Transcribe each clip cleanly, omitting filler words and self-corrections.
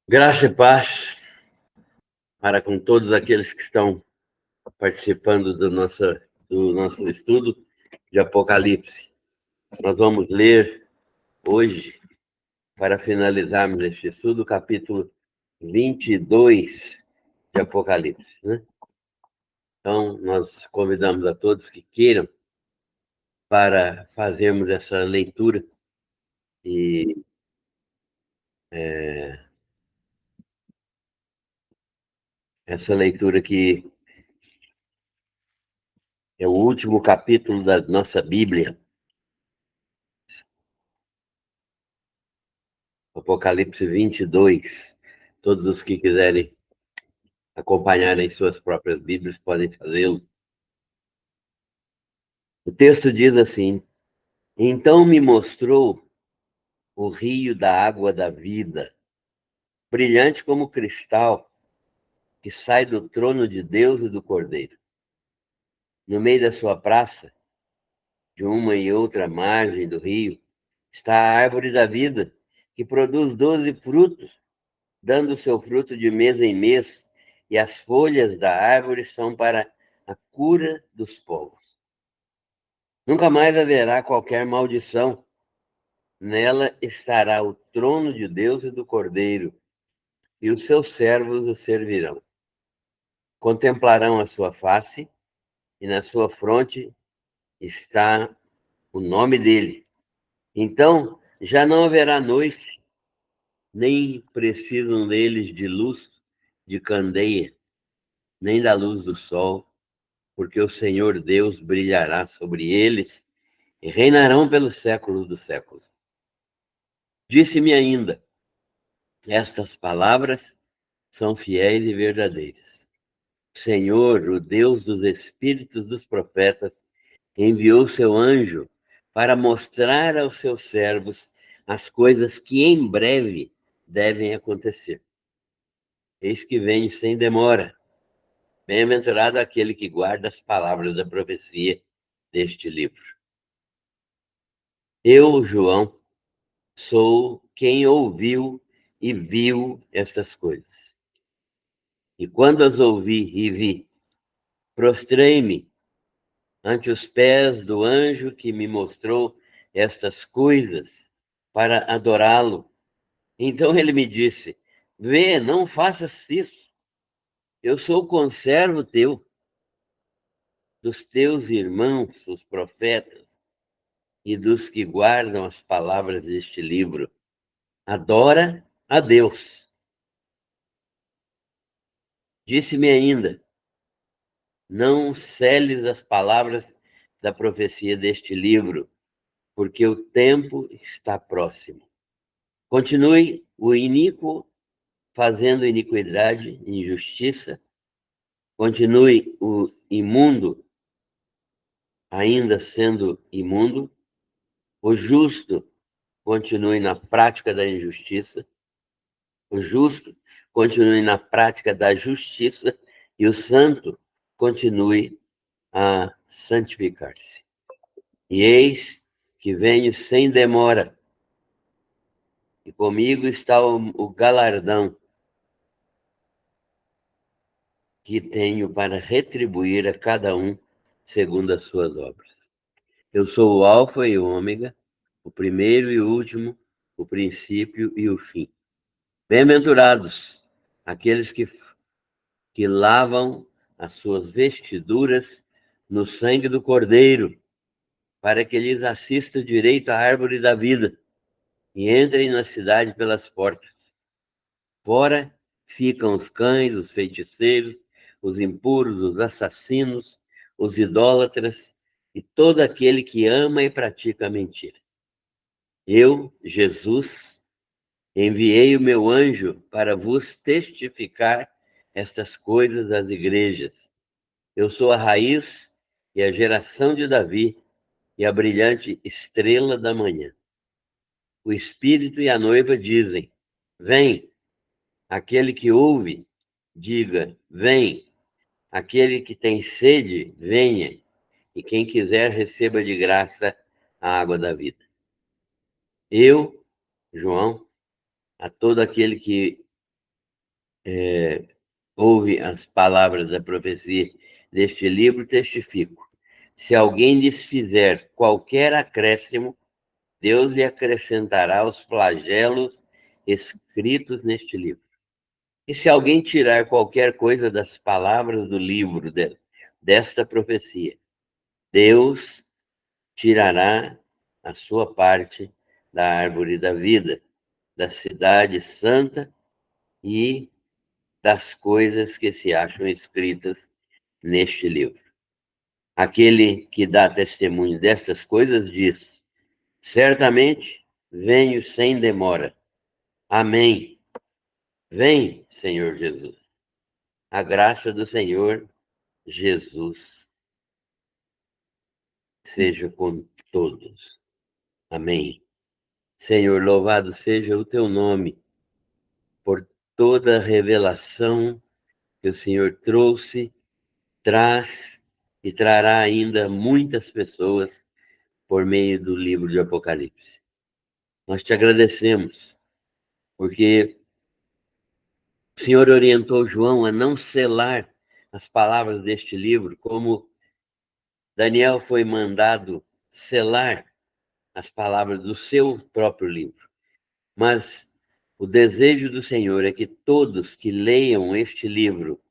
Graça e paz para com todos aqueles que estão participando do nosso estudo de Apocalipse. Nós vamos ler hoje, para finalizarmos este estudo, o capítulo 22 de Apocalipse, né? Então, nós convidamos a todos que queiram para fazermos essa leitura e essa leitura que é o último capítulo da nossa Bíblia, Apocalipse 22. Todos os que quiserem acompanhar em suas próprias Bíblias podem fazê-lo. O texto diz assim: Então me mostrou o rio da água da vida, brilhante como cristal, que sai do trono de Deus e do Cordeiro. No meio da sua praça, de uma e outra margem do rio, está a árvore da vida, que produz 12 frutos, dando seu fruto de mês em mês, e as folhas da árvore são para a cura dos povos. Nunca mais haverá qualquer maldição. Nela estará o trono de Deus e do Cordeiro, e os seus servos o servirão. Contemplarão a sua face, e na sua fronte está o nome dele. Então já não haverá noite, nem precisam deles de luz de candeia, nem da luz do sol, porque o Senhor Deus brilhará sobre eles e reinarão pelos séculos dos séculos. Disse-me ainda: Estas palavras são fiéis e verdadeiras. O Senhor, o Deus dos espíritos dos profetas, enviou seu anjo para mostrar aos seus servos as coisas que em breve devem acontecer. Eis que venho sem demora. Bem-aventurado aquele que guarda as palavras da profecia deste livro. Eu, João, sou quem ouviu e viu estas coisas. E quando as ouvi e vi, prostrei-me ante os pés do anjo que me mostrou estas coisas para adorá-lo. Então ele me disse: Vê, não faças isso. Eu sou conservo teu, dos teus irmãos, os profetas, e dos que guardam as palavras deste livro. Adora a Deus. Disse-me ainda: Não seles as palavras da profecia deste livro, porque o tempo está próximo. Continue o iníquo fazendo iniquidade e injustiça. Continue o imundo ainda sendo imundo. O justo continue na prática da injustiça. O justo continue na prática da justiça. E o santo continue a santificar-se. E eis que venho sem demora, e comigo está o galardão que tenho para retribuir a cada um segundo as suas obras. Eu sou o Alfa e o Ômega, o primeiro e o último, o princípio e o fim. Bem-aventurados aqueles que lavam as suas vestiduras no sangue do Cordeiro, para que lhes assista direito à árvore da vida e entrem na cidade pelas portas. Fora ficam os cães, os feiticeiros, os impuros, os assassinos, os idólatras e todo aquele que ama e pratica a mentira. Eu, Jesus, enviei o meu anjo para vos testificar estas coisas às igrejas. Eu sou a raiz e a geração de Davi e a brilhante estrela da manhã. O Espírito e a noiva dizem: Vem. Aquele que ouve, diga: Vem. Aquele que tem sede, venha. E quem quiser, receba de graça a água da vida. Eu, João, a todo aquele que ouve as palavras da profecia deste livro, testifico. Se alguém lhes fizer qualquer acréscimo, Deus lhe acrescentará os flagelos escritos neste livro. E se alguém tirar qualquer coisa das palavras do livro desta profecia, Deus tirará a sua parte da árvore da vida, da cidade santa e das coisas que se acham escritas neste livro. Aquele que dá testemunho destas coisas diz: certamente venho sem demora. Amém. Vem, Senhor Jesus. A graça do Senhor Jesus seja com todos. Amém. Senhor, louvado seja o teu nome por toda a revelação que o Senhor trouxe, traz e trará ainda muitas pessoas por meio do livro de Apocalipse. Nós te agradecemos, porque o Senhor orientou João a não selar as palavras deste livro, como Daniel foi mandado selar as palavras do seu próprio livro. Mas o desejo do Senhor é que todos que leiam este livro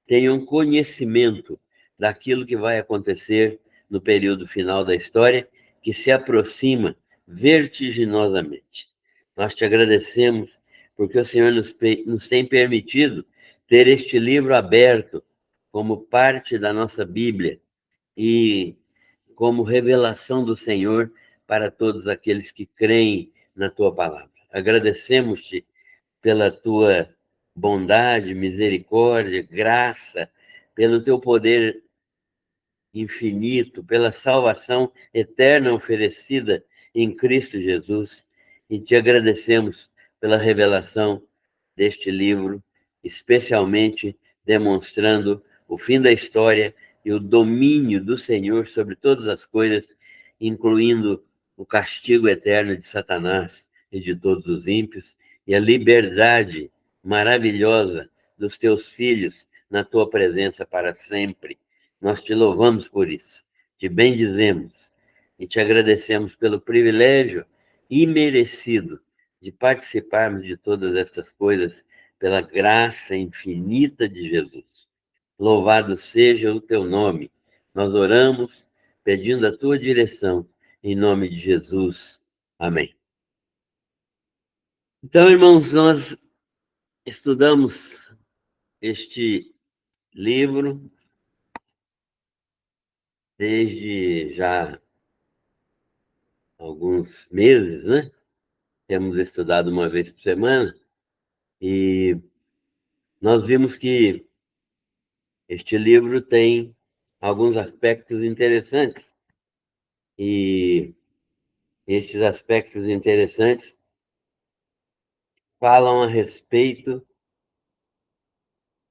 tenham conhecimento daquilo que vai acontecer no período final da história, que se aproxima vertiginosamente. Nós te agradecemos porque o Senhor nos tem permitido ter este livro aberto como parte da nossa Bíblia e como revelação do Senhor para todos aqueles que creem na tua palavra. Agradecemos-te pela tua bondade, misericórdia, graça, pelo teu poder infinito, pela salvação eterna oferecida em Cristo Jesus. E te agradecemos pela revelação deste livro, especialmente demonstrando o fim da história e o domínio do Senhor sobre todas as coisas, incluindo o castigo eterno de Satanás e de todos os ímpios, e a liberdade maravilhosa dos teus filhos na tua presença para sempre. Nós te louvamos por isso, te bendizemos e te agradecemos pelo privilégio imerecido de participarmos de todas estas coisas pela graça infinita de Jesus. Louvado seja o teu nome. Nós oramos pedindo a tua direção, em nome de Jesus. Amém. Então, irmãos, nós estudamos este livro desde já alguns meses, né? Temos estudado uma vez por semana e nós vimos que este livro tem alguns aspectos interessantes e estes aspectos interessantes falam a respeito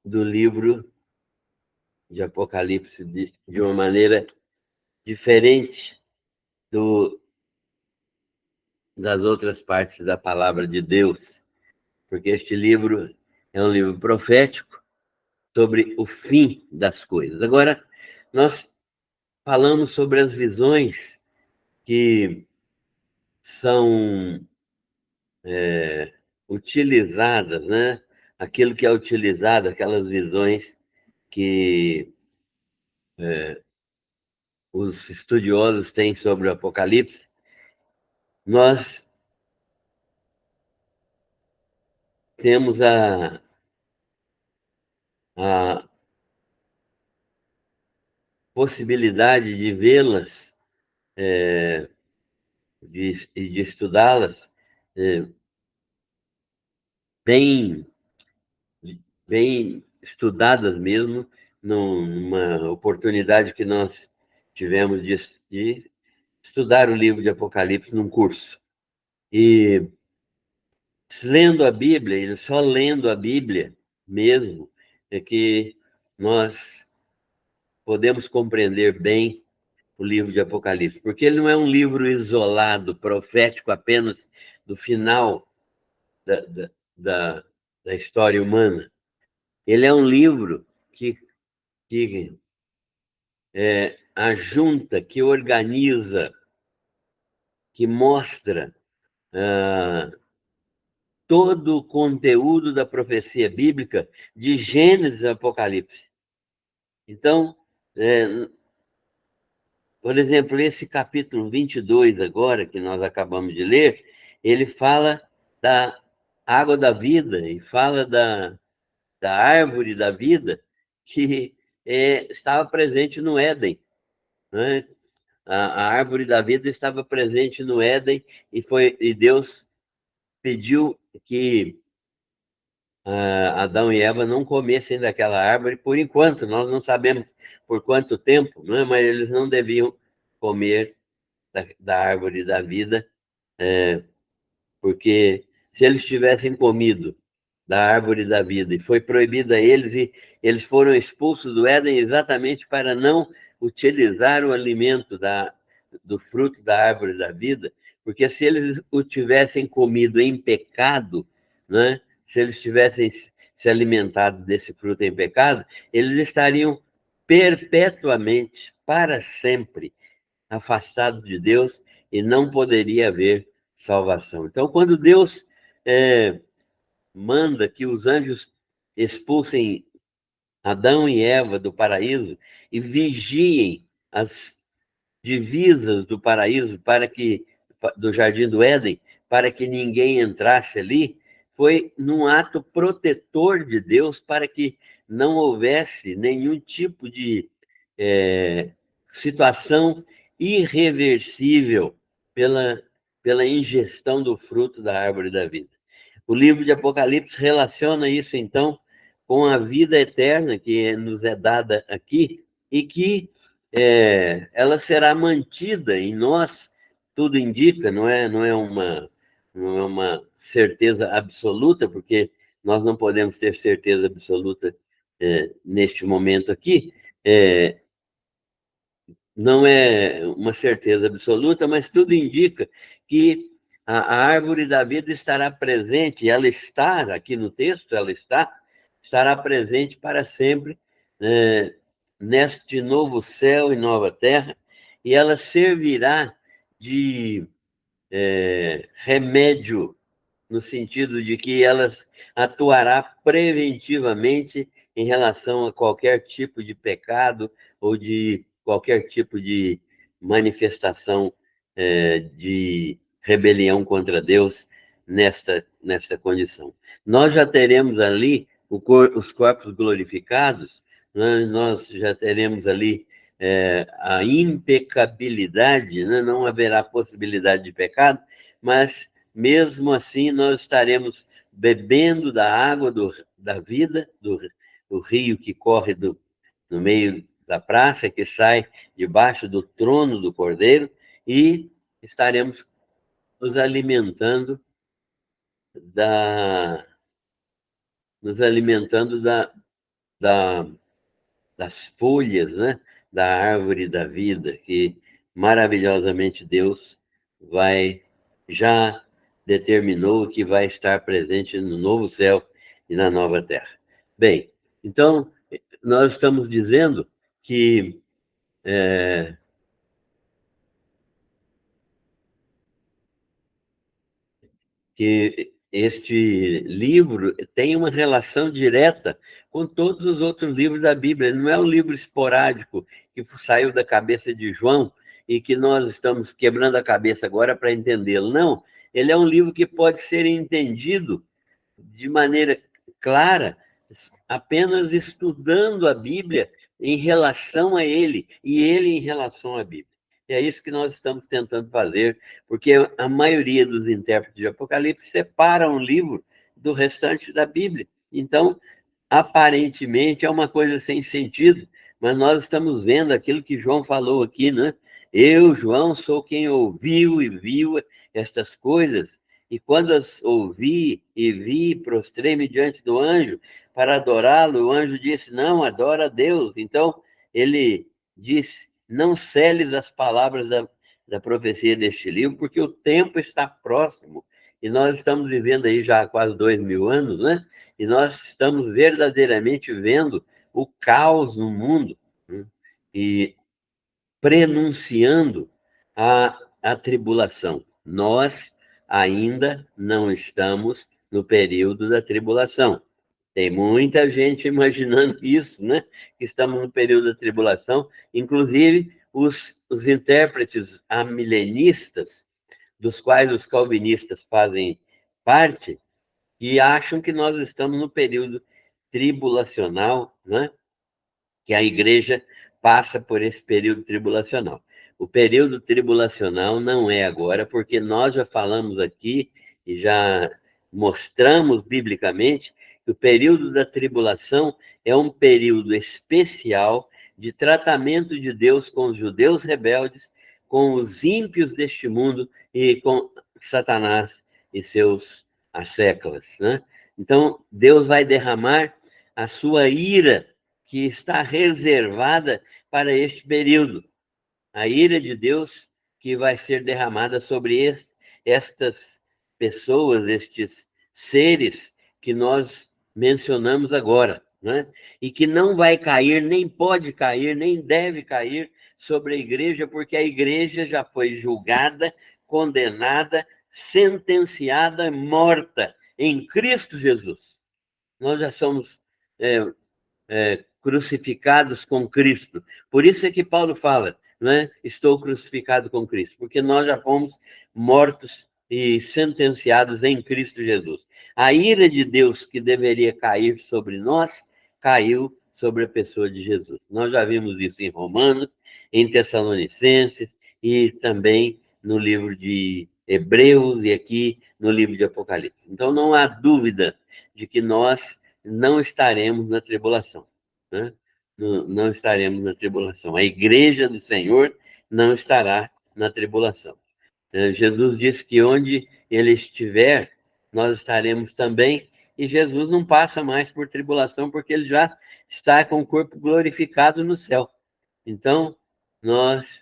do livro de Apocalipse de uma maneira diferente das outras partes da palavra de Deus, porque este livro é um livro profético sobre o fim das coisas. Agora, nós falamos sobre as visões que são utilizadas, né? Aquilo que é utilizado, aquelas visões que os estudiosos têm sobre o Apocalipse, nós temos a possibilidade de vê-las e de estudá-las bem, bem estudadas mesmo, numa oportunidade que nós tivemos de estudar o livro de Apocalipse num curso. E lendo a Bíblia, e só lendo a Bíblia mesmo, é que nós podemos compreender bem o livro de Apocalipse, porque ele não é um livro isolado, profético apenas do final da, da, da história humana, Ele é um livro que ajunta, que organiza, que mostra todo o conteúdo da profecia bíblica de Gênesis a Apocalipse. Então, por exemplo, esse capítulo 22 agora, que nós acabamos de ler, ele fala da água da vida e fala da árvore da vida que estava presente no Éden, né? A árvore da vida estava presente no Éden e Deus pediu que Adão e Eva não comessem daquela árvore por enquanto. Nós não sabemos por quanto tempo, né? Mas eles não deviam comer da árvore da vida, porque se eles tivessem comido da árvore da vida e foi proibida a eles, e eles foram expulsos do Éden exatamente para não utilizar o alimento do fruto da árvore da vida, porque se eles o tivessem comido em pecado, né, se eles tivessem se alimentado desse fruto em pecado, eles estariam perpetuamente, para sempre, afastados de Deus e não poderia haver salvação. Então, quando Deus manda que os anjos expulsem Adão e Eva do paraíso e vigiem as divisas do paraíso do Jardim do Éden, para que ninguém entrasse ali, foi num ato protetor de Deus para que não houvesse nenhum tipo de situação irreversível pela ingestão do fruto da árvore da vida. O livro de Apocalipse relaciona isso, então, com a vida eterna que nos é dada aqui e que ela será mantida em nós, tudo indica, não é uma certeza absoluta, porque nós não podemos ter certeza absoluta neste momento aqui, não é uma certeza absoluta, mas tudo indica que a árvore da vida estará presente, ela está aqui no texto, estará presente para sempre, neste novo céu e nova terra, e ela servirá de remédio, no sentido de que ela atuará preventivamente em relação a qualquer tipo de pecado ou de qualquer tipo de manifestação de rebelião contra Deus nesta condição. Nós já teremos ali os corpos glorificados, né? Nós já teremos ali a impecabilidade, né? Não haverá possibilidade de pecado, mas mesmo assim nós estaremos bebendo da água da vida, do rio que corre no meio da praça, que sai debaixo do trono do Cordeiro, e estaremos nos alimentando da, nos alimentando da, das folhas, né, da árvore da vida, que maravilhosamente Deus já determinou que vai estar presente no novo céu e na nova terra. Bem, então, nós estamos dizendo que este livro tem uma relação direta com todos os outros livros da Bíblia. Ele não é um livro esporádico que saiu da cabeça de João e que nós estamos quebrando a cabeça agora para entendê-lo. Não, ele é um livro que pode ser entendido de maneira clara apenas estudando a Bíblia em relação a ele e ele em relação à Bíblia. E é isso que nós estamos tentando fazer, porque a maioria dos intérpretes de Apocalipse separa um livro do restante da Bíblia. Então, aparentemente é uma coisa sem sentido, mas nós estamos vendo aquilo que João falou aqui, né? Eu, João, sou quem ouviu e viu estas coisas, e quando as ouvi e vi, prostrei-me diante do anjo para adorá-lo. O anjo disse, não, adora a Deus. Então, ele disse, não seles as palavras da profecia deste livro, porque o tempo está próximo. E nós estamos vivendo aí já há quase 2000 anos, né? E nós estamos verdadeiramente vendo o caos no mundo, né? E prenunciando a tribulação. Nós ainda não estamos no período da tribulação. Tem muita gente imaginando isso, né? Que estamos no período da tribulação, inclusive os intérpretes amilenistas, dos quais os calvinistas fazem parte, e acham que nós estamos no período tribulacional, né? Que a igreja passa por esse período tribulacional. O período tribulacional não é agora, porque nós já falamos aqui e já mostramos biblicamente que o período da tribulação é um período especial de tratamento de Deus com os judeus rebeldes, com os ímpios deste mundo e com Satanás e seus asséculas, né? Então, Deus vai derramar a sua ira que está reservada para este período. A ira de Deus que vai ser derramada sobre estas pessoas, estes seres que nós mencionamos agora, né? E que não vai cair, nem pode cair, nem deve cair sobre a igreja, porque a igreja já foi julgada, condenada, sentenciada, morta em Cristo Jesus. Nós já somos crucificados com Cristo. Por isso é que Paulo fala, né? Estou crucificado com Cristo, porque nós já fomos mortos e sentenciados em Cristo Jesus. A ira de Deus que deveria cair sobre nós, caiu sobre a pessoa de Jesus. Nós já vimos isso em Romanos, em Tessalonicenses e também no livro de Hebreus e aqui no livro de Apocalipse. Então não há dúvida de que nós não estaremos na tribulação, né? Não estaremos na tribulação. A igreja do Senhor não estará na tribulação. Jesus disse que onde ele estiver, nós estaremos também, e Jesus não passa mais por tribulação, porque ele já está com o corpo glorificado no céu. Então, nós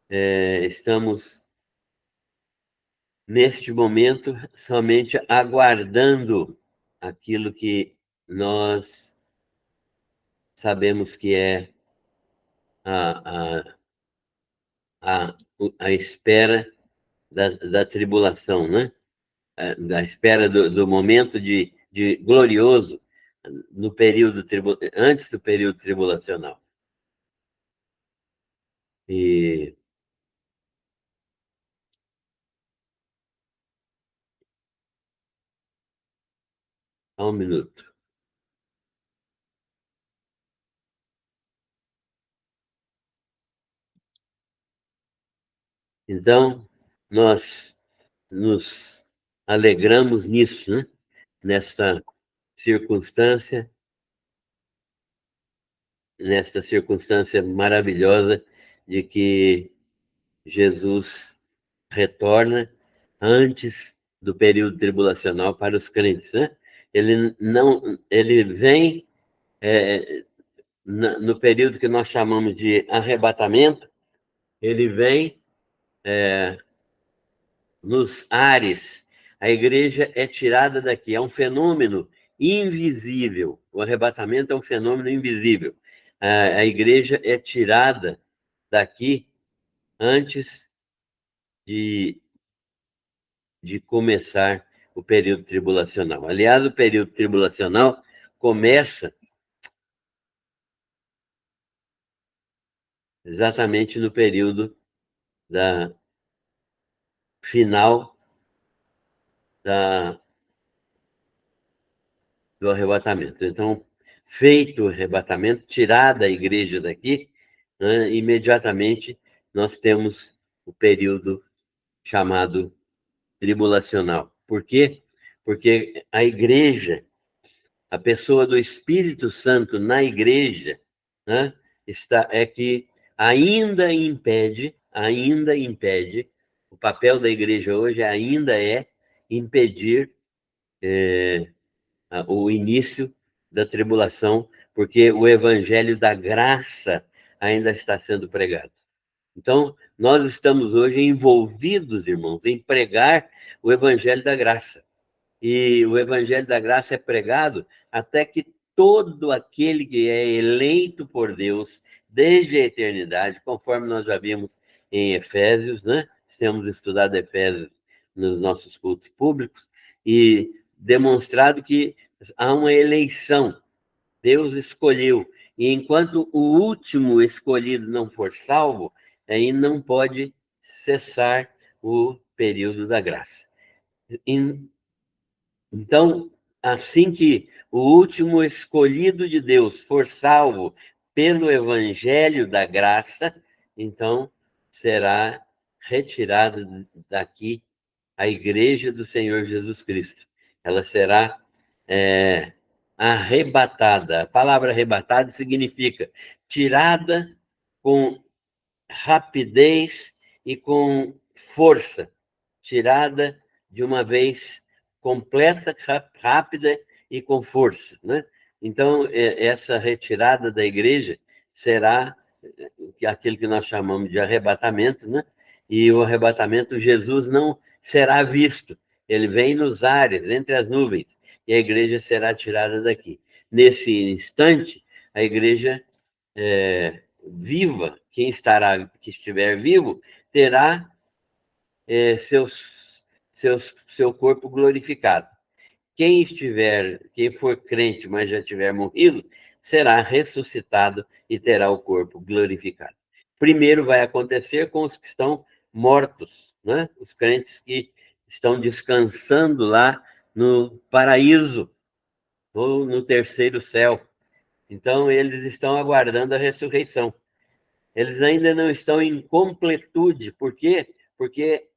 estamos, neste momento, somente aguardando aquilo que nós sabemos que é a, a, a espera da tribulação, né? Da espera do momento de glorioso no período antes do período tribulacional. E só um minuto. Então, nós nos alegramos nisso, né? Circunstância, nesta circunstância maravilhosa de que Jesus retorna antes do período tribulacional para os crentes, né? Ele vem no período que nós chamamos de arrebatamento, ele vem nos ares. A igreja é tirada daqui, é um fenômeno invisível. O arrebatamento é um fenômeno invisível. A igreja é tirada daqui antes de começar o período tribulacional. Aliás, o período tribulacional começa exatamente no período da final do arrebatamento. Então, feito o arrebatamento, tirada a igreja daqui, né, imediatamente nós temos o período chamado tribulacional. Por quê? Porque a igreja, a pessoa do Espírito Santo na igreja, né, é que ainda impede, o papel da igreja hoje ainda é impedir o início da tribulação, porque o evangelho da graça ainda está sendo pregado. Então, nós estamos hoje envolvidos, irmãos, em pregar o Evangelho da Graça. E o Evangelho da Graça é pregado até que todo aquele que é eleito por Deus desde a eternidade, conforme nós já vimos em Efésios, né? Temos estudado Efésios nos nossos cultos públicos e demonstrado que há uma eleição. Deus escolheu. E enquanto o último escolhido não for salvo, aí não pode cessar o período da graça. Então, assim que o último escolhido de Deus for salvo pelo evangelho da graça, então será retirada daqui a igreja do Senhor Jesus Cristo. Ela será arrebatada. A palavra arrebatada significa tirada com rapidez e com força, tirada de uma vez completa, rápida e com força, né? Então, essa retirada da igreja será aquilo que nós chamamos de arrebatamento, né? E o arrebatamento, Jesus não será visto, ele vem nos ares, entre as nuvens, e a igreja será tirada daqui. Nesse instante, a igreja viva, quem estiver vivo, terá seu corpo glorificado. Quem for crente, mas já tiver morrido, será ressuscitado e terá o corpo glorificado. Primeiro vai acontecer com os que estão mortos, né? Os crentes que estão descansando lá no paraíso, ou no terceiro céu. Então, eles estão aguardando a ressurreição. Eles ainda não estão em completude. Por quê? Porque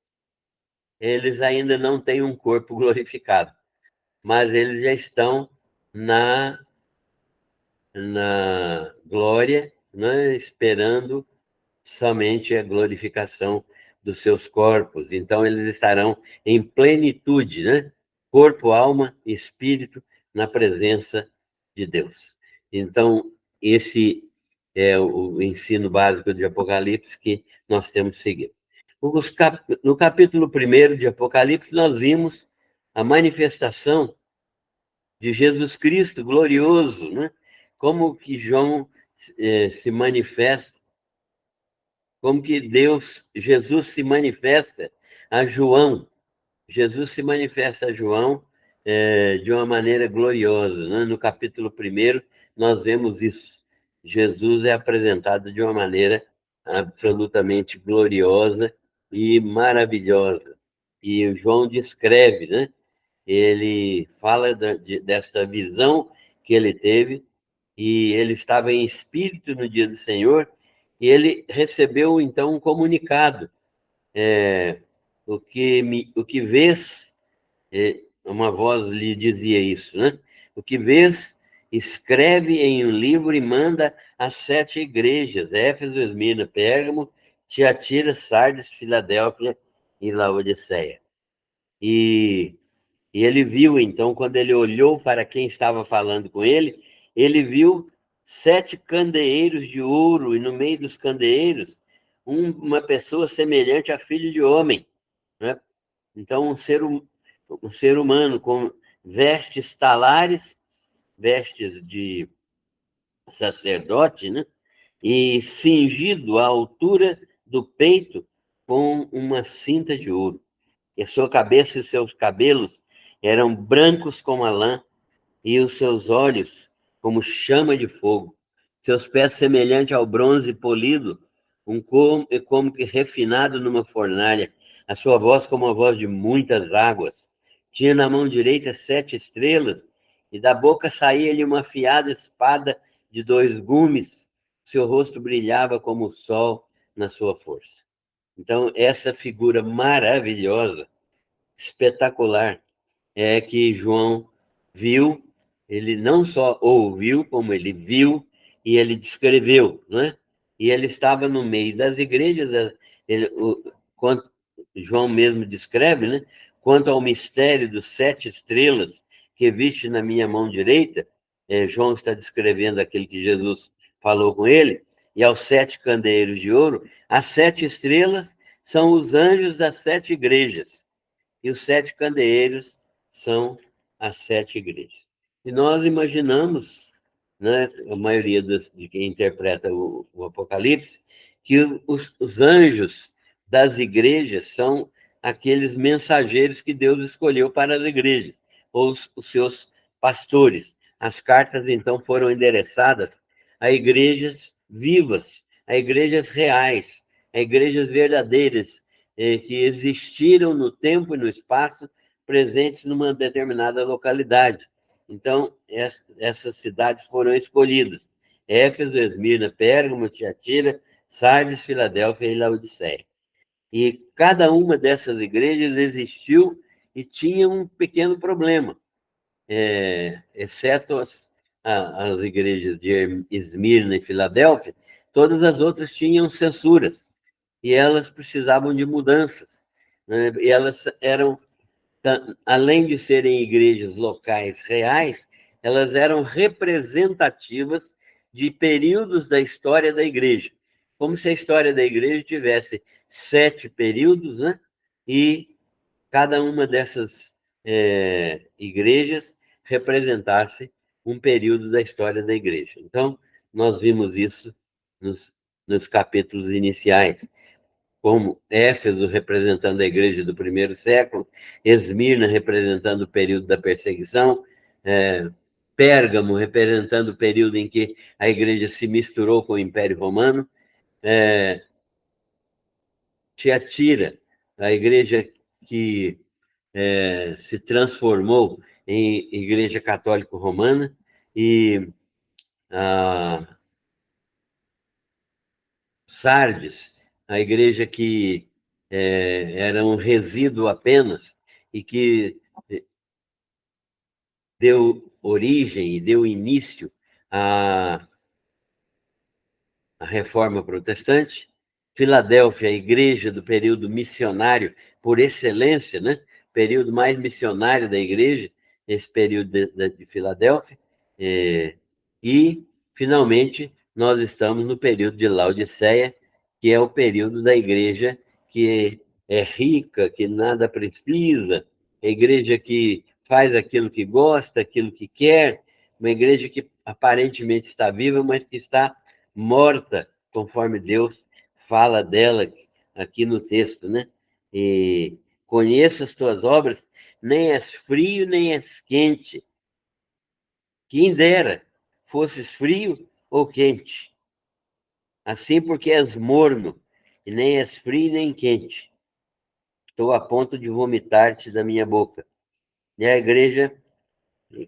eles ainda não têm um corpo glorificado. Mas eles já estão na glória, né? Esperando somente a glorificação dos seus corpos. Então, eles estarão em plenitude, né? Corpo, alma e espírito na presença de Deus. Então, esse é o ensino básico de Apocalipse que nós temos seguido. No capítulo 1 de Apocalipse, nós vimos a manifestação de Jesus Cristo glorioso, né? Como que João se manifesta, como que Jesus se manifesta a João. Jesus se manifesta a João de uma maneira gloriosa, né? No capítulo 1, nós vemos isso. Jesus é apresentado de uma maneira absolutamente gloriosa e maravilhosa. E o João descreve, né? Ele fala dessa visão que ele teve, e ele estava em espírito no dia do Senhor, e ele recebeu, então, um comunicado. O que vês, uma voz lhe dizia isso, né? O que vês, escreve em um livro e manda às 7 igrejas: Éfeso, Esmirna, Pérgamo, Tiatira, Sardes, Filadélfia e Laodiceia. E ele viu, então, quando ele olhou para quem estava falando com ele viu 7 candeeiros de ouro, e no meio dos candeeiros, uma pessoa semelhante a filho de homem, né? Então, um ser humano com vestes talares, vestes de sacerdote, né? E cingido à altura do peito com uma cinta de ouro. E a sua cabeça e seus cabelos eram brancos como a lã, e os seus olhos como chama de fogo. Seus pés semelhante ao bronze polido, como que refinado numa fornalha. A sua voz como a voz de muitas águas. Tinha na mão direita 7 estrelas, e da boca saía-lhe uma afiada espada de 2 gumes. Seu rosto brilhava como o sol na sua força. Então, essa figura maravilhosa, espetacular, é que João viu. Ele não só ouviu, como ele viu e ele descreveu, né? E ele estava no meio das igrejas. Quanto João mesmo descreve, né? Quanto ao mistério dos 7 estrelas que viste na minha mão direita, João está descrevendo aquele que Jesus falou com ele, e aos 7 candeeiros de ouro, as 7 estrelas são os anjos das 7 igrejas. e os 7 candeeiros são as 7 igrejas. E nós imaginamos, né, a maioria de quem interpreta o Apocalipse, que os anjos das igrejas são aqueles mensageiros que Deus escolheu para as igrejas, ou os seus pastores. As cartas, então, foram endereçadas a igrejas vivas, a igrejas reais, a igrejas verdadeiras, que existiram no tempo e no espaço, presentes numa determinada localidade. Então, essas cidades foram escolhidas: Éfeso, Esmirna, Pérgamo, Tiatira, Sardes, Filadélfia e Laodiceia. E cada uma dessas igrejas existiu e tinha um pequeno problema, exceto as igrejas de Esmirna e Filadélfia, todas as outras tinham censuras e elas precisavam de mudanças, né? E elas eram, além de serem igrejas locais reais, elas eram representativas de períodos da história da igreja, como se a história da igreja tivesse 7 períodos, né? E cada uma dessas igrejas representasse um período da história da igreja. Então, nós vimos isso nos capítulos iniciais, como Éfeso representando a igreja do primeiro século, Esmirna representando o período da perseguição, Pérgamo representando o período em que a igreja se misturou com o Império Romano, Tiatira, a igreja que se transformou em igreja católica romana, e a Sardes, a igreja que era um resíduo apenas e que deu origem e deu início à Reforma Protestante. Filadélfia, a igreja do período missionário por excelência, né? Período mais missionário da igreja, esse período de Filadélfia. E, finalmente, nós estamos no período de Laodiceia, que é o período da igreja que é rica, que nada precisa, a igreja que faz aquilo que gosta, aquilo que quer, uma igreja que aparentemente está viva, mas que está morta, conforme Deus fala dela aqui no texto, né? E conheço as tuas obras, nem és frio, nem és quente. Quem dera fosses frio ou quente. Assim porque és morno, e nem és frio nem quente. Estou a ponto de vomitar-te da minha boca. E a igreja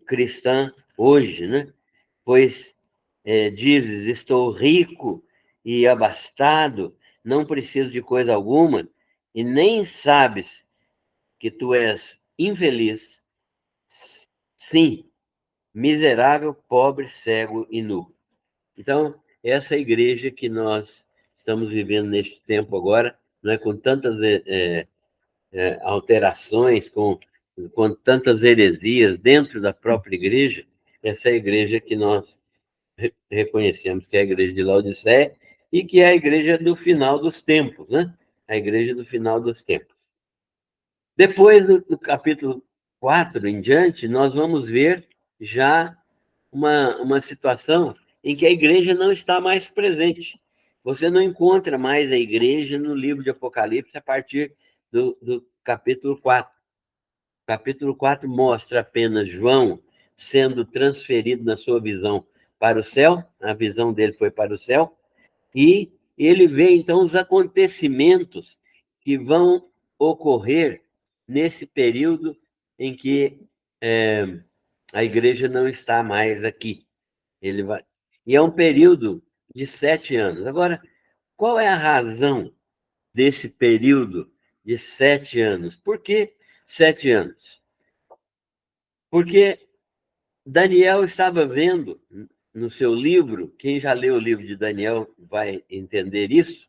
cristã hoje, né? Pois dizes, estou rico e abastado, não preciso de coisa alguma, e nem sabes que tu és infeliz, sim, miserável, pobre, cego e nu. Então, essa é a igreja que nós estamos vivendo neste tempo agora, né, com tantas alterações, com tantas heresias dentro da própria igreja, essa é a igreja que nós reconhecemos que é a igreja de Laodiceia e que é a igreja do final dos tempos, né? A igreja do final dos tempos. Depois, do capítulo 4 em diante, nós vamos ver já uma situação em que a igreja não está mais presente. Você não encontra mais a igreja no livro de Apocalipse a partir do capítulo 4. O capítulo 4 mostra apenas João sendo transferido na sua visão para o céu, a visão dele foi para o céu, e ele vê então os acontecimentos que vão ocorrer nesse período em que a igreja não está mais aqui. Ele vai... E é um período de 7 anos. Agora, qual é a razão desse período de 7 anos? Por que 7 anos? Porque Daniel estava vendo no seu livro, quem já leu o livro de Daniel vai entender isso,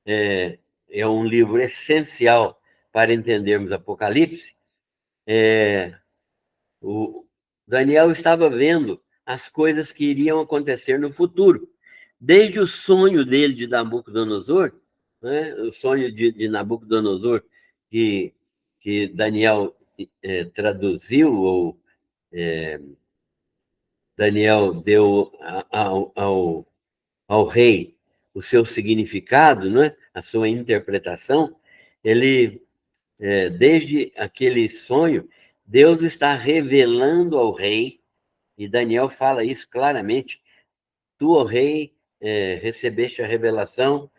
é um livro essencial para entendermos Apocalipse. O Daniel estava vendo as coisas que iriam acontecer no futuro. Desde o sonho dele de Nabucodonosor, né, o sonho de Nabucodonosor, que que Daniel traduziu, ou Daniel deu ao rei o seu significado, né? A sua interpretação, ele, desde aquele sonho, Deus está revelando ao rei, e Daniel fala isso claramente: tu, ó rei, recebeste a revelação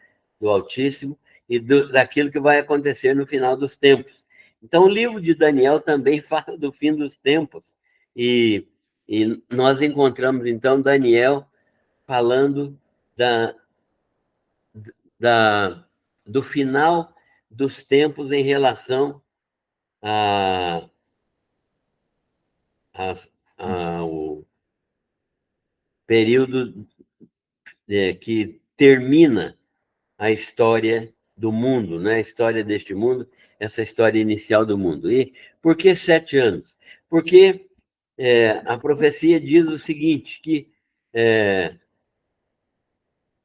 do Altíssimo e daquilo que vai acontecer no final dos tempos. Então, o livro de Daniel também fala do fim dos tempos. E nós encontramos, então, Daniel falando do final dos tempos em relação ao período que termina a história do mundo, né? A história deste mundo, essa história inicial do mundo. E por que 7 anos? Porque a profecia diz o seguinte, que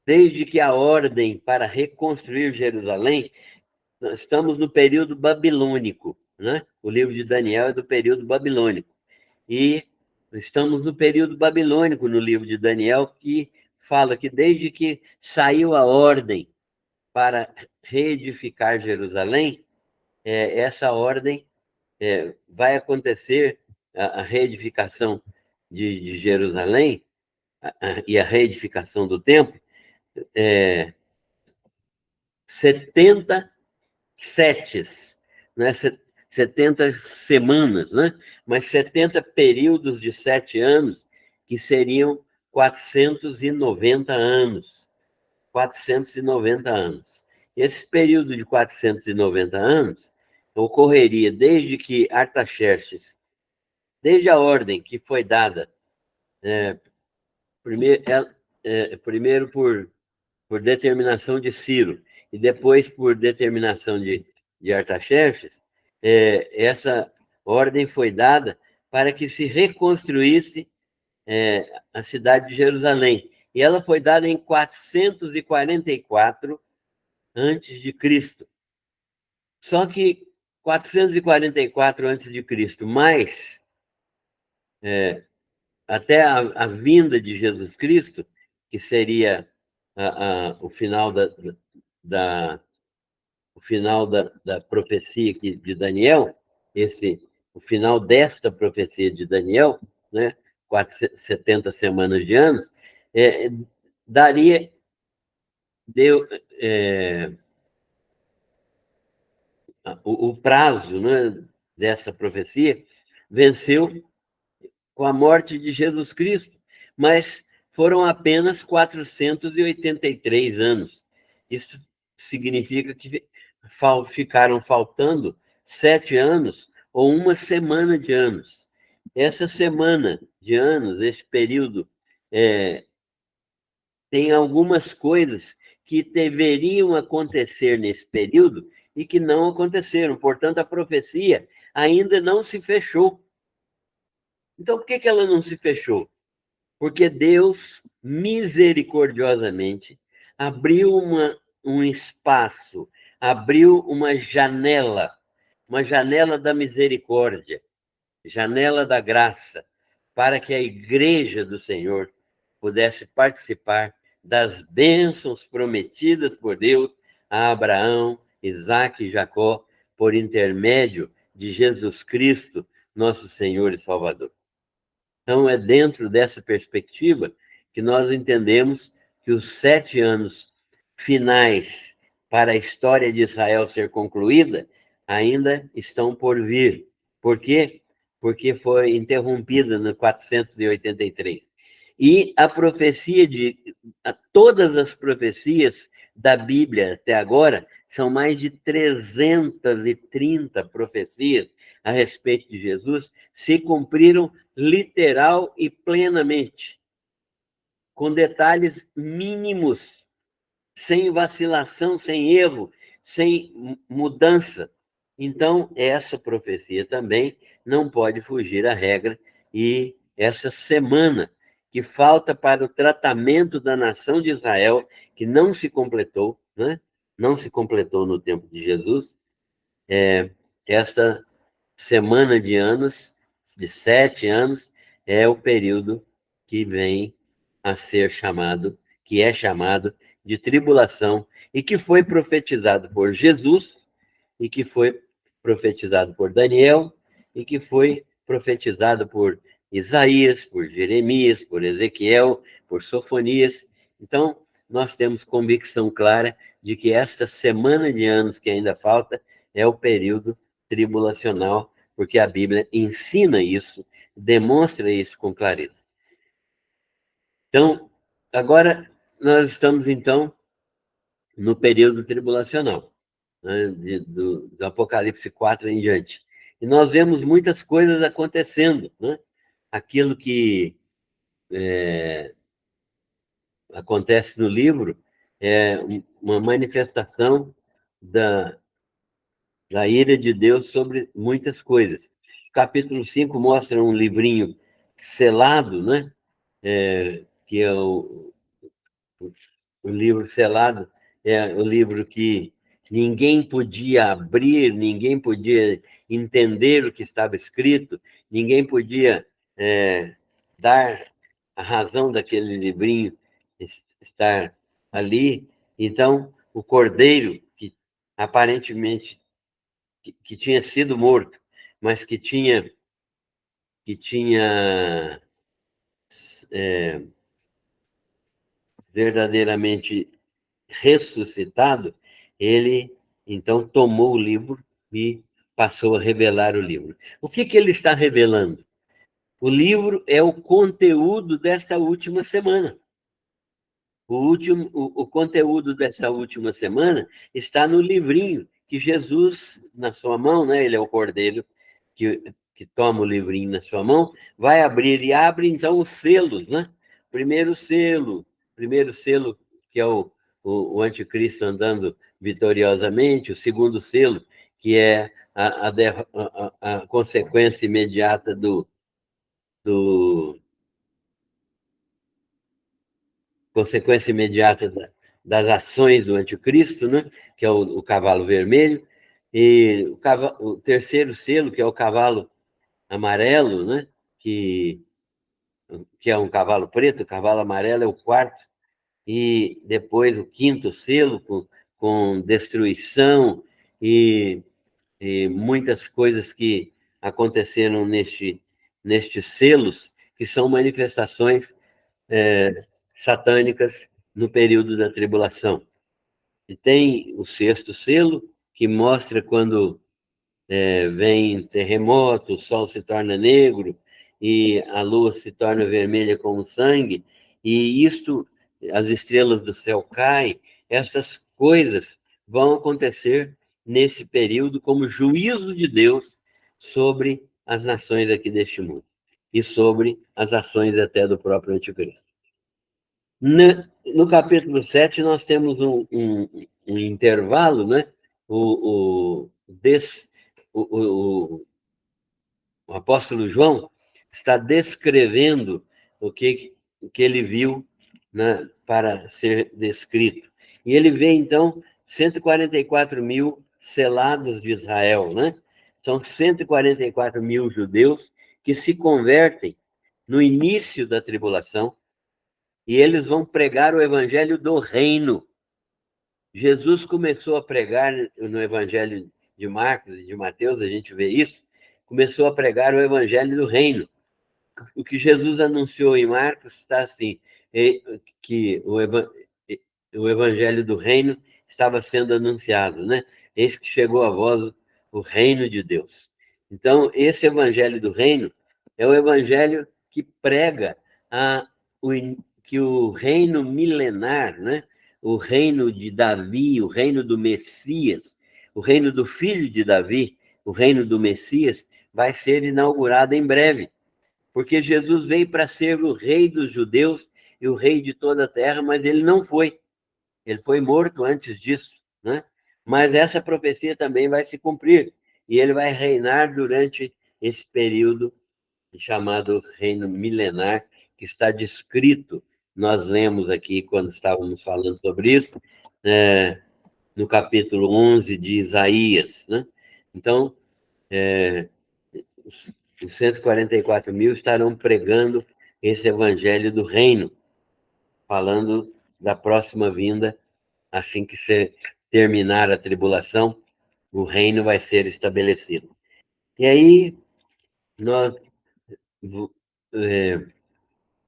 desde que a ordem para reconstruir Jerusalém, nós estamos no período babilônico, né? O livro de Daniel é do período babilônico. E estamos no período babilônico no livro de Daniel, que fala que desde que saiu a ordem para reedificar Jerusalém, essa ordem vai acontecer, a reedificação de Jerusalém e a reedificação do templo, 70 setes, né? 70 semanas, né? Mas 70 períodos de 7 anos, que seriam 490 anos. 490 anos. Esse período de 490 anos ocorreria desde que Artaxerxes, desde a ordem que foi dada, primeiro por determinação de Ciro e depois por determinação de Artaxerxes, essa ordem foi dada para que se reconstruísse a cidade de Jerusalém. E ela foi dada em 444 antes de Cristo. Só que 444 antes de Cristo, mais até a vinda de Jesus Cristo, que seria o final o final da profecia de Daniel, o final desta profecia de Daniel, né, 70 semanas de anos, daria, deu, o prazo, né, dessa profecia venceu com a morte de Jesus Cristo, mas foram apenas 483 anos. Isso significa que ficaram faltando 7 anos ou uma semana de anos. Essa semana de anos, esse período, tem algumas coisas que deveriam acontecer nesse período e que não aconteceram. Portanto, a profecia ainda não se fechou. Então, por que ela não se fechou? Porque Deus, misericordiosamente, abriu um espaço, abriu uma janela da misericórdia, janela da graça, para que a igreja do Senhor pudesse participar das bênçãos prometidas por Deus a Abraão, Isaque e Jacó, por intermédio de Jesus Cristo, nosso Senhor e Salvador. Então, é dentro dessa perspectiva que nós entendemos que os 7 anos finais para a história de Israel ser concluída ainda estão por vir. Por quê? Porque foi interrompida no 483. E a profecia todas as profecias da Bíblia até agora, são mais de 330 profecias a respeito de Jesus, se cumpriram literal e plenamente, com detalhes mínimos, sem vacilação, sem erro, sem mudança. Então, essa profecia também não pode fugir à regra, e essa semana que falta para o tratamento da nação de Israel, que não se completou, né? Não se completou no tempo de Jesus, essa semana de anos, de 7 anos, é o período que vem a ser chamado, que é chamado de tribulação, e que foi profetizado por Jesus, e que foi profetizado por Daniel, e que foi profetizado por Isaías, por Jeremias, por Ezequiel, por Sofonias. Então, nós temos convicção clara de que esta semana de anos que ainda falta é o período tribulacional, porque a Bíblia ensina isso, demonstra isso com clareza. Então, agora nós estamos, então, no período tribulacional, né, do Apocalipse 4 em diante. E nós vemos muitas coisas acontecendo, né? Aquilo que acontece no livro é uma manifestação da ira de Deus sobre muitas coisas. O capítulo 5 mostra um livrinho selado, né? Que é o livro selado, é o livro que ninguém podia abrir, ninguém podia entender o que estava escrito, ninguém podia dar a razão daquele livrinho estar ali. Então, o cordeiro, que aparentemente que tinha sido morto, mas que tinha verdadeiramente ressuscitado, ele então tomou o livro e passou a revelar o livro. O que ele está revelando? O livro é o conteúdo desta última semana. O conteúdo dessa última semana está no livrinho que Jesus, na sua mão, né? Ele é o cordeiro que toma o livrinho na sua mão, vai abrir e abre então os selos, né? Primeiro selo que é o anticristo andando vitoriosamente, o segundo selo, que é a consequência imediata do consequência imediata das ações do anticristo, né? Que é o cavalo vermelho, e o terceiro selo, que é o cavalo amarelo, né? Que é um cavalo preto, o cavalo amarelo é o quarto, e depois o quinto selo, com destruição e muitas coisas que aconteceram nestes selos, que são manifestações satânicas no período da tribulação. E tem o sexto selo, que mostra quando vem terremoto, o sol se torna negro e a lua se torna vermelha como sangue, e isto, as estrelas do céu caem, essas coisas vão acontecer nesse período como juízo de Deus sobre as nações aqui deste mundo e sobre as ações até do próprio anticristo. No capítulo 7, nós temos um intervalo, né? O, o, o apóstolo João está descrevendo o que ele viu, né, para ser descrito. E ele vê, então, 144 mil selados de Israel, né? São 144 mil judeus que se convertem no início da tribulação, e eles vão pregar o evangelho do reino. Jesus começou a pregar no evangelho de Marcos e de Mateus, a gente vê isso, começou a pregar o evangelho do reino. O que Jesus anunciou em Marcos está assim, que o evangelho do reino estava sendo anunciado, né? Eis que chegou a vós o reino de Deus. Então, esse evangelho do reino é o evangelho que prega que o reino milenar, né? O reino de Davi, o reino do Messias, o reino do filho de Davi, o reino do Messias, vai ser inaugurado em breve, porque Jesus veio para ser o rei dos judeus e o rei de toda a terra, mas ele não foi. Ele foi morto antes disso, né? Mas essa profecia também vai se cumprir, e ele vai reinar durante esse período chamado reino milenar, que está descrito, nós lemos aqui quando estávamos falando sobre isso, no capítulo 11 de Isaías, né? Então, os 144 mil estarão pregando esse evangelho do reino, falando da próxima vinda, assim que se terminar a tribulação, o reino vai ser estabelecido. E aí nós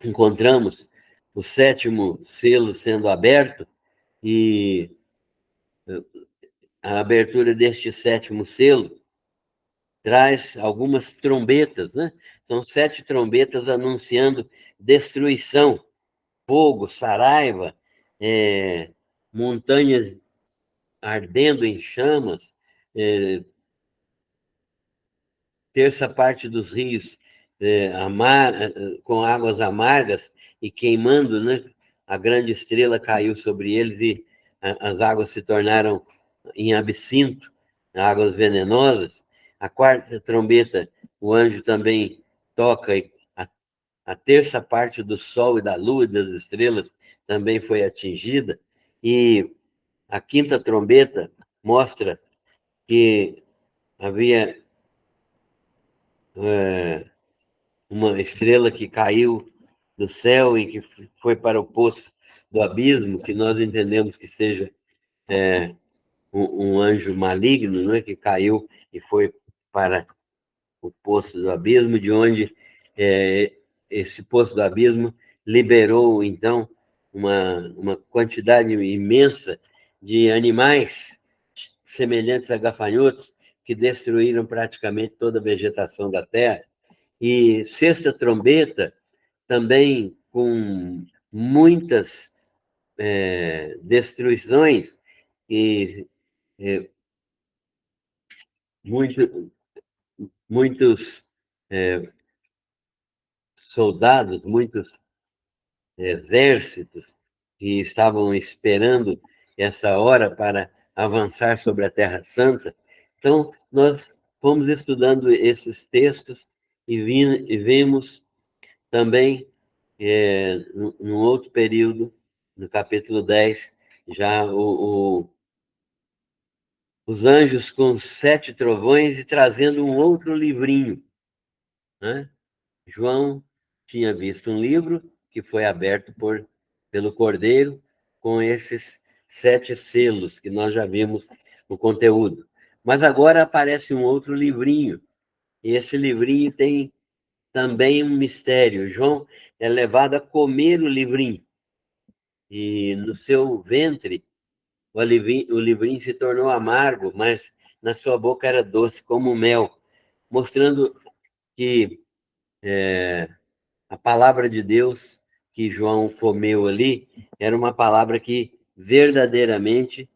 encontramos o 7º selo sendo aberto, e a abertura deste 7º selo traz algumas trombetas, né? São 7 trombetas anunciando destruição, fogo, saraiva, montanhas ardendo em chamas, terça parte dos rios com águas amargas e queimando, né? A grande estrela caiu sobre eles e as águas se tornaram em absinto, águas venenosas. A 4ª trombeta, o anjo também toca e a terça parte do sol e da lua e das estrelas também foi atingida. E a 5ª trombeta mostra que havia uma estrela que caiu do céu e que foi para o poço do abismo, que nós entendemos que seja um anjo maligno, não é? Que caiu e foi para o poço do abismo, de onde esse poço do abismo liberou, então, uma quantidade imensa de animais semelhantes a gafanhotos que destruíram praticamente toda a vegetação da terra. E 6ª trombeta, também com muitas destruições e muitos soldados, muitos exércitos que estavam esperando essa hora para avançar sobre a Terra Santa. Então, nós fomos estudando esses textos e vimos também, num outro período, no capítulo 10, já os anjos com 7 trovões e trazendo um outro livrinho, né? João tinha visto um livro que foi aberto pelo Cordeiro, com esses 7 selos, que nós já vimos o conteúdo. Mas agora aparece um outro livrinho, e esse livrinho tem também um mistério. João é levado a comer o livrinho, e no seu ventre o livrinho se tornou amargo, mas na sua boca era doce como mel, mostrando que a palavra de Deus que João comeu ali era uma palavra que verdadeiramente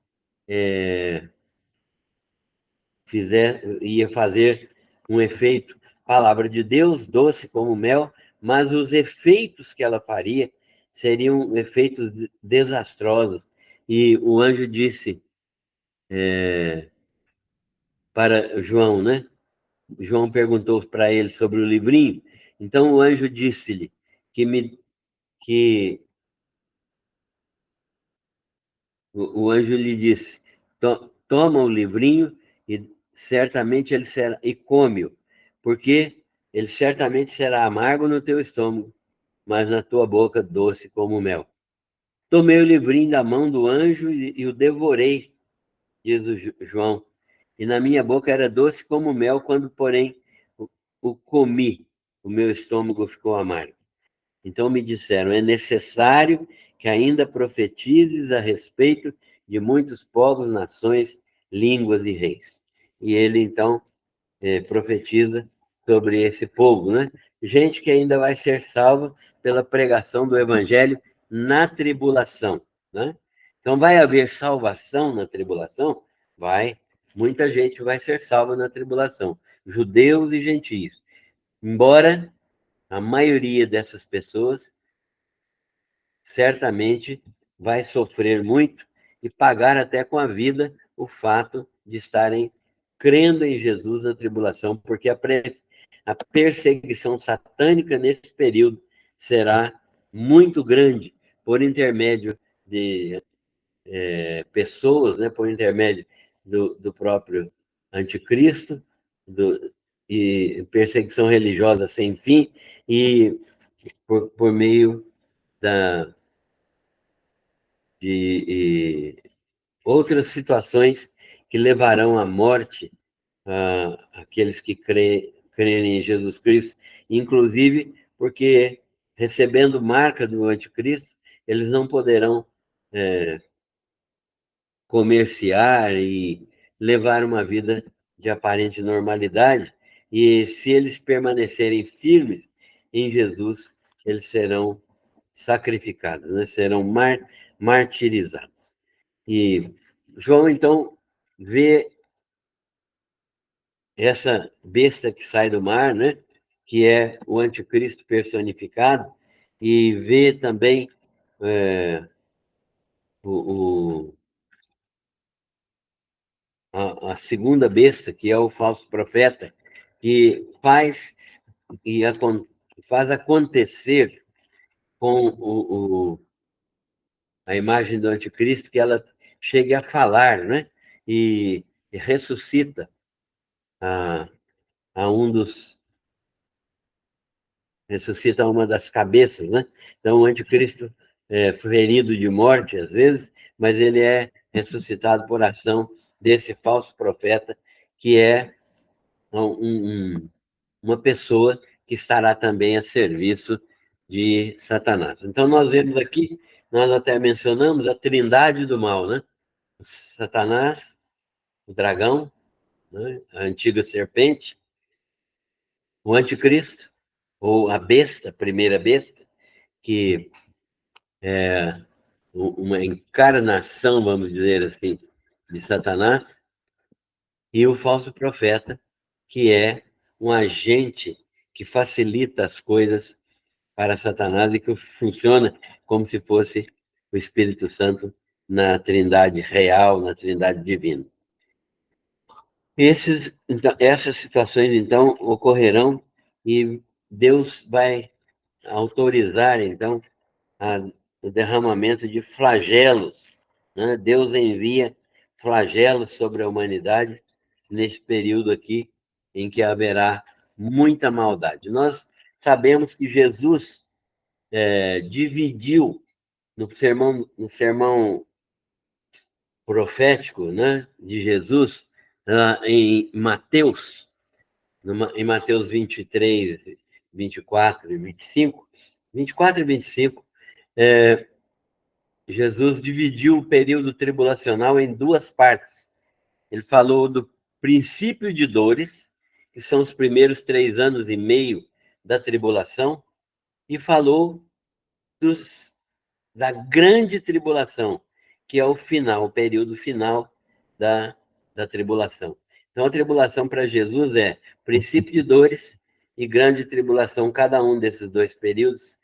ia fazer um efeito. Palavra de Deus, doce como mel, mas os efeitos que ela faria seriam efeitos desastrosos. E o anjo disse para João, né? João perguntou para ele sobre o livrinho. Então o anjo disse-lhe que o anjo lhe disse: Toma o livrinho e certamente ele será, e come-o, porque ele certamente será amargo no teu estômago, mas na tua boca doce como mel. Tomei o livrinho da mão do anjo e o devorei, diz o João, e na minha boca era doce como mel, quando, porém, o comi, o meu estômago ficou amargo. Então me disseram: é necessário que ainda profetizes a respeito de muitos povos, nações, línguas e reis. E ele, então, profetiza sobre esse povo, né? Gente que ainda vai ser salva pela pregação do evangelho na tribulação, né? Então, vai haver salvação na tribulação? Vai. Muita gente vai ser salva na tribulação, judeus e gentios. Embora a maioria dessas pessoas certamente vai sofrer muito e pagar até com a vida o fato de estarem crendo em Jesus na tribulação, porque a perseguição satânica nesse período será muito grande por intermédio de pessoas, né, por intermédio do próprio anticristo, e perseguição religiosa sem fim, e por meio de outras situações que levarão à morte aqueles que creem em Jesus Cristo, inclusive porque, recebendo marca do anticristo, eles não poderão comerciar e levar uma vida de aparente normalidade, e se eles permanecerem firmes em Jesus, eles serão sacrificados, né? Serão martirizados. E João, então, vê essa besta que sai do mar, né? Que é o anticristo personificado, e vê também o, a segunda besta, que é o falso profeta, que e faz acontecer com a imagem do anticristo que ela chegue a falar, né? E ressuscita a, a um dos ressuscita uma das cabeças, né? Então o anticristo é ferido de morte às vezes, mas ele é ressuscitado por ação desse falso profeta, que é uma pessoa que estará também a serviço de Satanás. Então, nós vemos aqui, nós até mencionamos a trindade do mal, né? Satanás, o dragão, né? A antiga serpente, o anticristo, ou a besta, a primeira besta, que é uma encarnação, vamos dizer assim, de Satanás, e o falso profeta, que é um agente que facilita as coisas para Satanás e que funciona como se fosse o Espírito Santo na Trindade real, na Trindade divina. Essas situações, então, ocorrerão e Deus vai autorizar, então, o derramamento de flagelos, né? Deus envia flagelos sobre a humanidade nesse período aqui em que haverá muita maldade. Nós sabemos que Jesus dividiu no sermão profético, né, de Jesus, em Mateus, em Mateus 23, 24 e 25, 24 e 25, Jesus dividiu o período tribulacional em duas partes. Ele falou do princípio de dores, que são os primeiros 3 anos e meio da tribulação, e falou da grande tribulação, que é o final, o período final da tribulação. Então, a tribulação para Jesus é princípio de dores e grande tribulação, cada um desses dois períodos,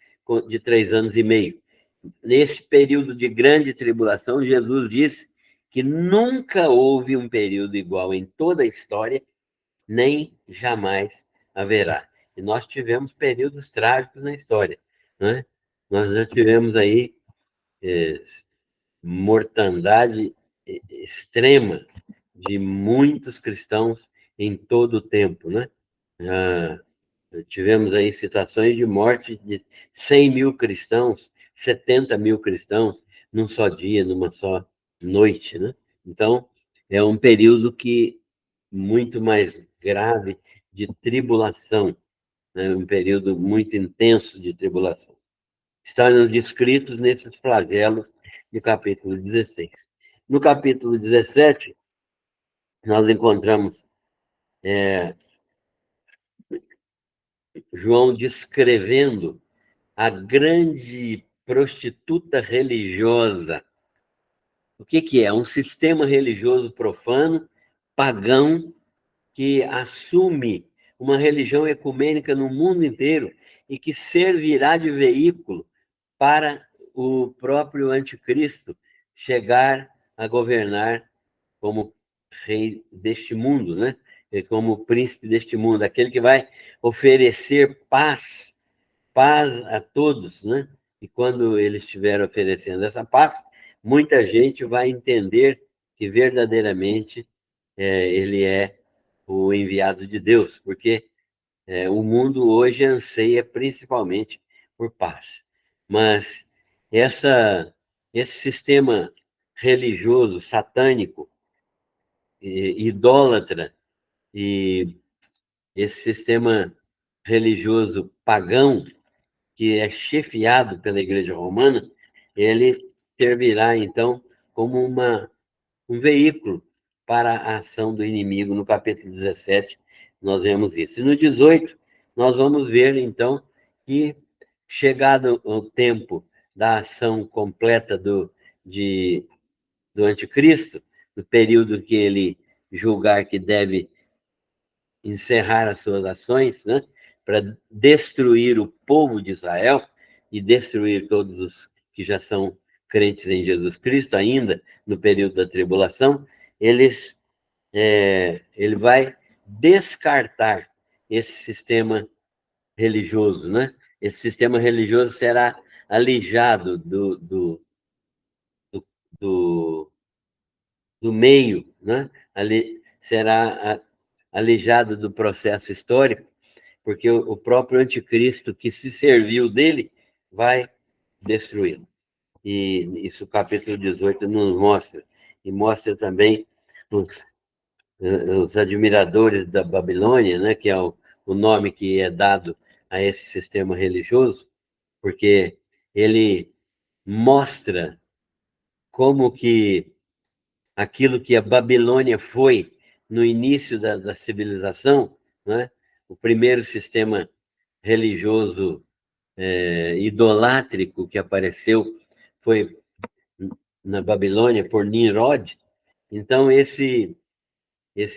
de 3 anos e meio. Nesse período de grande tribulação, Jesus disse que nunca houve um período igual em toda a história, nem jamais haverá. E nós tivemos períodos trágicos na história, né? Nós já tivemos aí mortandade extrema de muitos cristãos em todo o tempo, né? Já tivemos aí situações de morte de 100 mil cristãos, 70 mil cristãos, num só dia, numa só noite, né? Então, é um período que muito mais grave de tribulação, né? Um período muito intenso de tribulação. Estão descritos nesses flagelos do capítulo 16. No capítulo 17, nós encontramos João descrevendo a grande prostituta religiosa. O que é? Um sistema religioso profano, pagão, que assume uma religião ecumênica no mundo inteiro e que servirá de veículo para o próprio anticristo chegar a governar como rei deste mundo, né? Como príncipe deste mundo, aquele que vai oferecer paz a todos, né? E quando ele estiver oferecendo essa paz, muita gente vai entender que verdadeiramente ele é o enviado de Deus, porque o mundo hoje anseia principalmente por paz. Mas esse sistema religioso, satânico, idólatra, e esse sistema religioso pagão, que é chefiado pela Igreja Romana, ele servirá, então, como um veículo para a ação do inimigo. No capítulo 17, nós vemos isso. E no 18, nós vamos ver, então, que, chegado o tempo da ação completa do anticristo, no período que ele julgar que deve encerrar as suas ações, né, para destruir o povo de Israel e destruir todos os que já são crentes em Jesus Cristo, ainda no período da tribulação, ele vai descartar esse sistema religioso, né? Esse sistema religioso será alijado do, do, do meio, né? Será alijado do processo histórico, porque o próprio anticristo que se serviu dele vai destruí-lo. E isso o capítulo 18 nos mostra. E mostra também os admiradores da Babilônia, né, que é o nome que é dado a esse sistema religioso, porque ele mostra como que aquilo que a Babilônia foi no início da civilização, né, o primeiro sistema religioso idolátrico que apareceu foi na Babilônia por Nimrod. Então, esse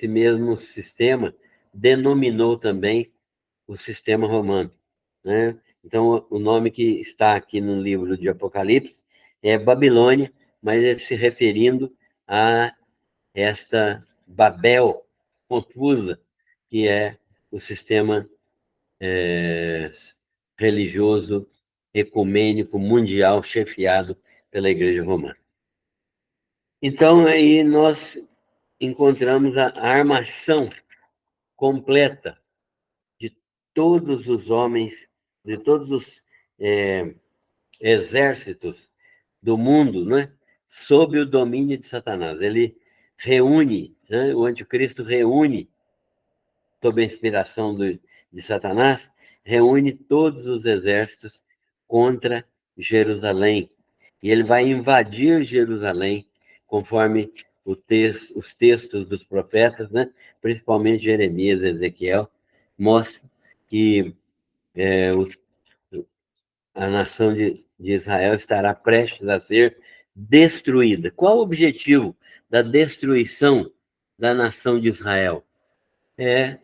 mesmo sistema denominou também o sistema romano, né? Então, o nome que está aqui no livro de Apocalipse é Babilônia, mas é se referindo a esta Babel confusa, que é o sistema religioso ecumênico mundial chefiado pela Igreja Romana. Então, aí nós encontramos a armação completa de todos os homens, de todos os exércitos do mundo, né, sob o domínio de Satanás. Ele reúne, né, o anticristo reúne, sob a inspiração de Satanás, reúne todos os exércitos contra Jerusalém. E ele vai invadir Jerusalém, conforme os textos dos profetas, né, principalmente Jeremias e Ezequiel, mostram que a nação de Israel estará prestes a ser destruída. Qual o objetivo da destruição da nação de Israel? É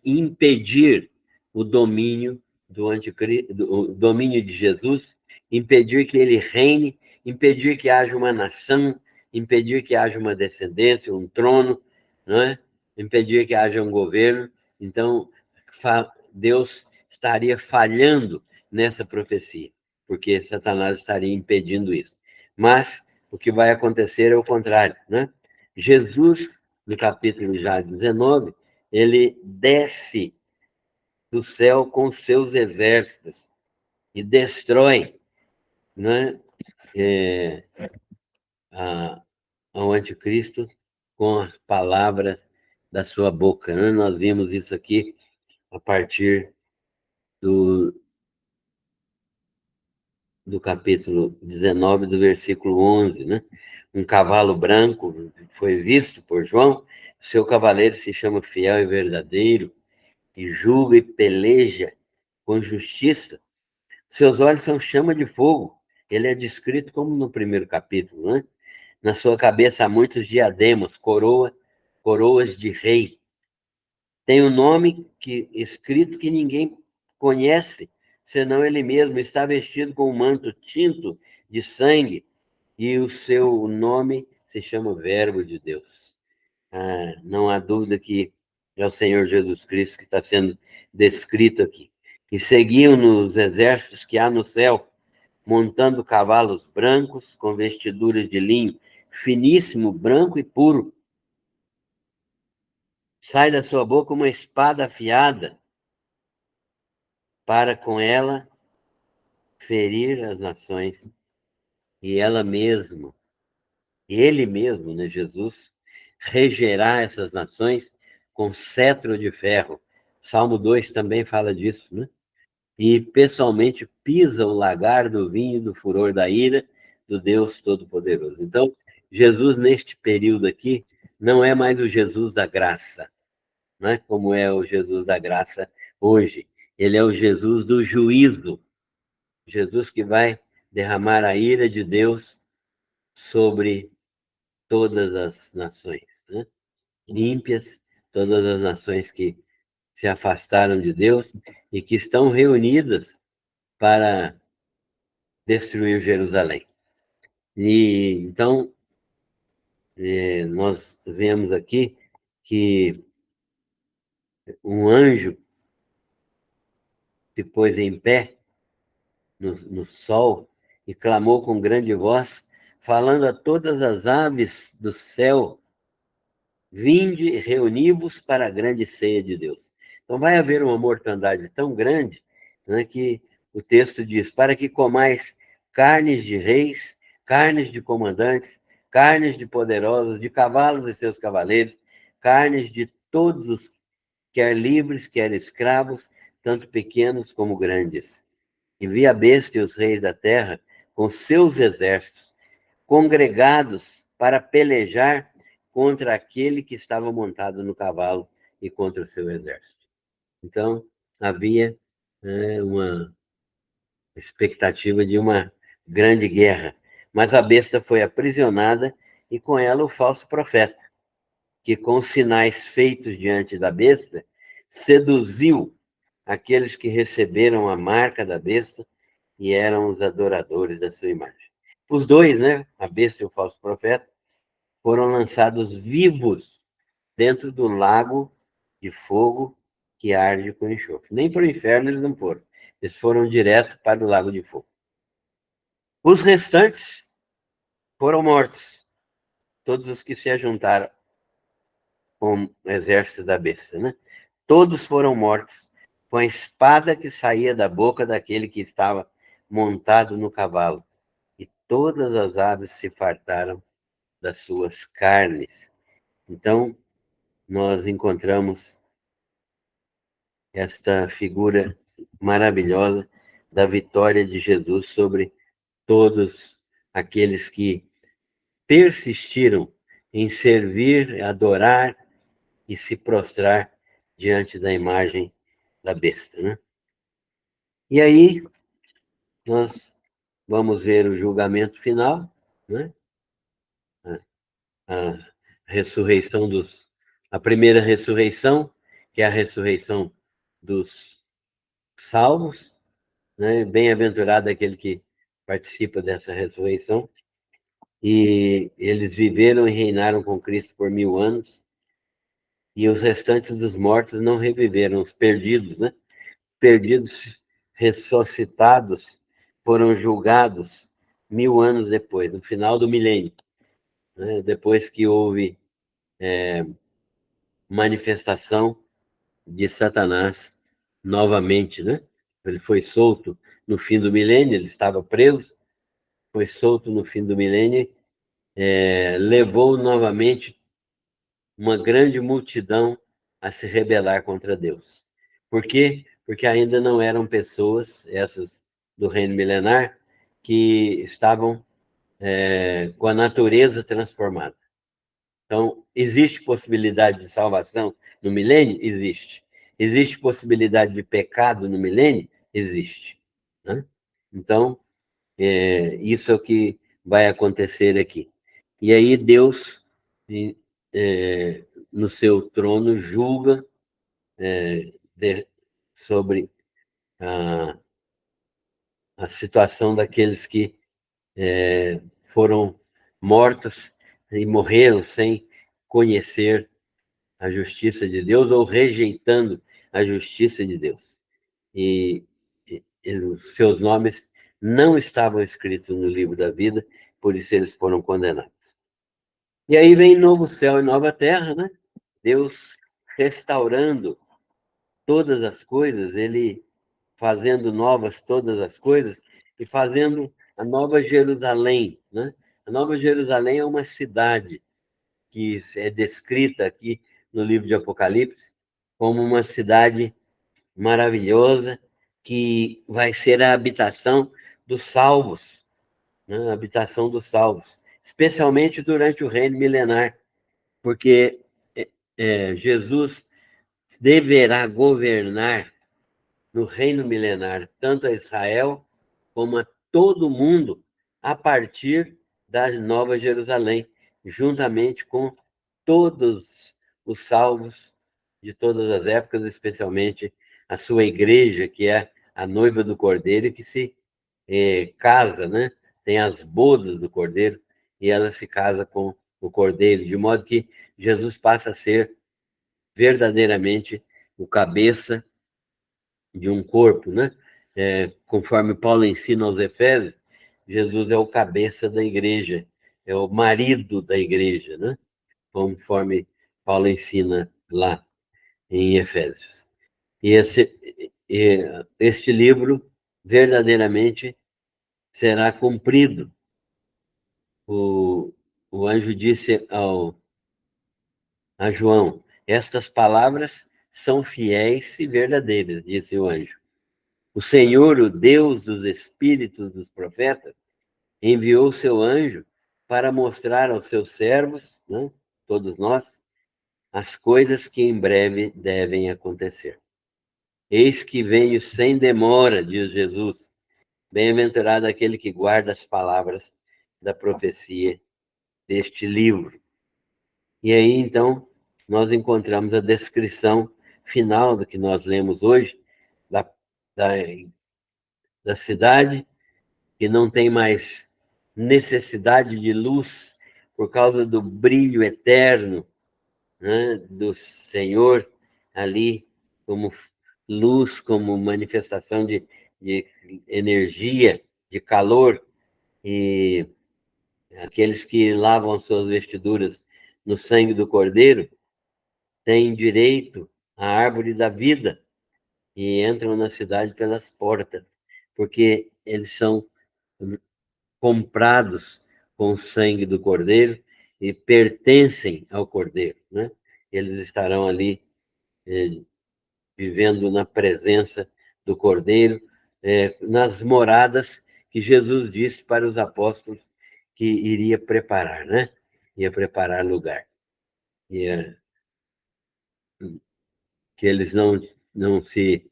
impedir o domínio do anticristo, o domínio de Jesus, impedir que ele reine, impedir que haja uma nação, impedir que haja uma descendência, um trono, não é? Impedir que haja um governo. Então, Deus estaria falhando nessa profecia, porque Satanás estaria impedindo isso. Mas o que vai acontecer é o contrário, né? Jesus, no capítulo já 19, ele desce do céu com seus exércitos e destrói, né, ao anticristo com as palavras da sua boca, né? Nós vimos isso aqui a partir do, do capítulo 19, do versículo 11, né? Um cavalo branco foi visto por João, seu cavaleiro se chama Fiel e Verdadeiro, e julga e peleja com justiça. Seus olhos são chama de fogo. Ele é descrito como no primeiro capítulo, né? Na sua cabeça há muitos diademas, coroas de rei. Tem um nome escrito que ninguém conhece, senão ele mesmo. Está vestido com um manto tinto de sangue, e o seu nome se chama Verbo de Deus. Não há dúvida que é o Senhor Jesus Cristo que está sendo descrito aqui. E seguiam nos exércitos que há no céu, montando cavalos brancos com vestiduras de linho finíssimo, branco e puro. sai da sua boca uma espada afiada, para com ela ferir as nações, e ela mesma, e ele mesmo, né, Jesus, regerá essas nações com cetro de ferro. Salmo 2 também fala disso, né? E pessoalmente pisa o lagar do vinho do furor da ira do Deus Todo-Poderoso. Então, Jesus, neste período aqui, não é mais o Jesus da graça, né? Como é o Jesus da graça hoje. Ele é o Jesus do juízo, Jesus que vai derramar a ira de Deus sobre todas as nações, né? Ímpias, todas as nações que se afastaram de Deus e que estão reunidas para destruiu Jerusalém. E então nós vemos aqui que um anjo se pôs em pé no sol e clamou com grande voz, falando a todas as aves do céu: vinde, reuni-vos para a grande ceia de Deus. Então vai haver uma mortandade tão grande, né, que o texto diz: para que comais carnes de reis, carnes de comandantes, carnes de poderosos, de cavalos e seus cavaleiros, carnes de todos os, quer livres, quer escravos, tanto pequenos como grandes. E vi a besta e os reis da terra com seus exércitos, congregados para pelejar contra aquele que estava montado no cavalo e contra o seu exército. Então, havia uma expectativa de uma grande guerra. Mas a besta foi aprisionada e com ela o falso profeta, que com os sinais feitos diante da besta, seduziu aqueles que receberam a marca da besta e eram os adoradores da sua imagem. Os dois, né, a besta e o falso profeta, foram lançados vivos dentro do lago de fogo que arde com enxofre. Nem para o inferno eles não foram. Eles foram direto para o lago de fogo. Os restantes foram mortos. Todos os que se ajuntaram com o exército da besta, né? Todos foram mortos com a espada que saía da boca daquele que estava montado no cavalo. E todas as aves se fartaram das suas carnes. Então, nós encontramos esta figura maravilhosa da vitória de Jesus sobre todos aqueles que persistiram em servir, adorar e se prostrar diante da imagem da besta, né? E aí nós vamos ver o julgamento final, né? A ressurreição a primeira ressurreição, que é a ressurreição dos salvos, né? Bem-aventurado aquele que participa dessa ressurreição. E eles viveram e reinaram com Cristo por 1000 anos, e os restantes dos mortos não reviveram, os perdidos, né? Perdidos ressuscitados foram julgados 1000 anos depois, no final do milênio, né? Depois que houve manifestação de Satanás novamente, né? Ele foi solto no fim do milênio, ele estava preso, foi solto no fim do milênio, levou novamente uma grande multidão a se rebelar contra Deus. Por quê? Porque ainda não eram pessoas, essas do reino milenar, que estavam com a natureza transformada. Então, existe possibilidade de salvação no milênio? Existe. Existe possibilidade de pecado no milênio? Existe. Né? Então, isso é o que vai acontecer aqui. E aí Deus, no seu trono, julga sobre a situação daqueles que foram mortos e morreram sem conhecer a justiça de Deus ou rejeitando a justiça de Deus. E os seus nomes não estavam escritos no livro da vida, por isso eles foram condenados. E aí vem novo céu e nova terra, né? Deus restaurando todas as coisas, ele fazendo novas todas as coisas e fazendo a Nova Jerusalém, né? A Nova Jerusalém é uma cidade que é descrita aqui no livro de Apocalipse como uma cidade maravilhosa que vai ser a habitação dos salvos, né? A habitação dos salvos, especialmente durante o reino milenar, porque Jesus deverá governar no reino milenar, tanto a Israel como a todo mundo, a partir da Nova Jerusalém, juntamente com todos os salvos de todas as épocas, especialmente a sua igreja, que é a noiva do Cordeiro, que se casa, né? Tem as bodas do Cordeiro, e ela se casa com o Cordeiro, de modo que Jesus passa a ser verdadeiramente o cabeça de um corpo, né? Conforme Paulo ensina aos Efésios, Jesus é o cabeça da igreja, é o marido da igreja, né? Conforme Paulo ensina lá em Efésios. E este livro verdadeiramente será cumprido. O anjo disse a João: estas palavras são fiéis e verdadeiras, disse o anjo. O Senhor, o Deus dos espíritos dos profetas, enviou seu anjo para mostrar aos seus servos, né, todos nós, as coisas que em breve devem acontecer. Eis que venho sem demora, diz Jesus. Bem-aventurado aquele que guarda as palavras da profecia deste livro. E aí, então, nós encontramos a descrição final do que nós lemos hoje, da, da, da cidade, que não tem mais necessidade de luz por causa do brilho eterno, né, do Senhor ali, como luz, como manifestação de energia, de calor, e aqueles que lavam suas vestiduras no sangue do Cordeiro têm direito à árvore da vida e entram na cidade pelas portas, porque eles são comprados com o sangue do Cordeiro e pertencem ao Cordeiro, né? Eles estarão ali vivendo na presença do Cordeiro, nas moradas que Jesus disse para os apóstolos que iria preparar, né? Ia preparar lugar. Que eles não se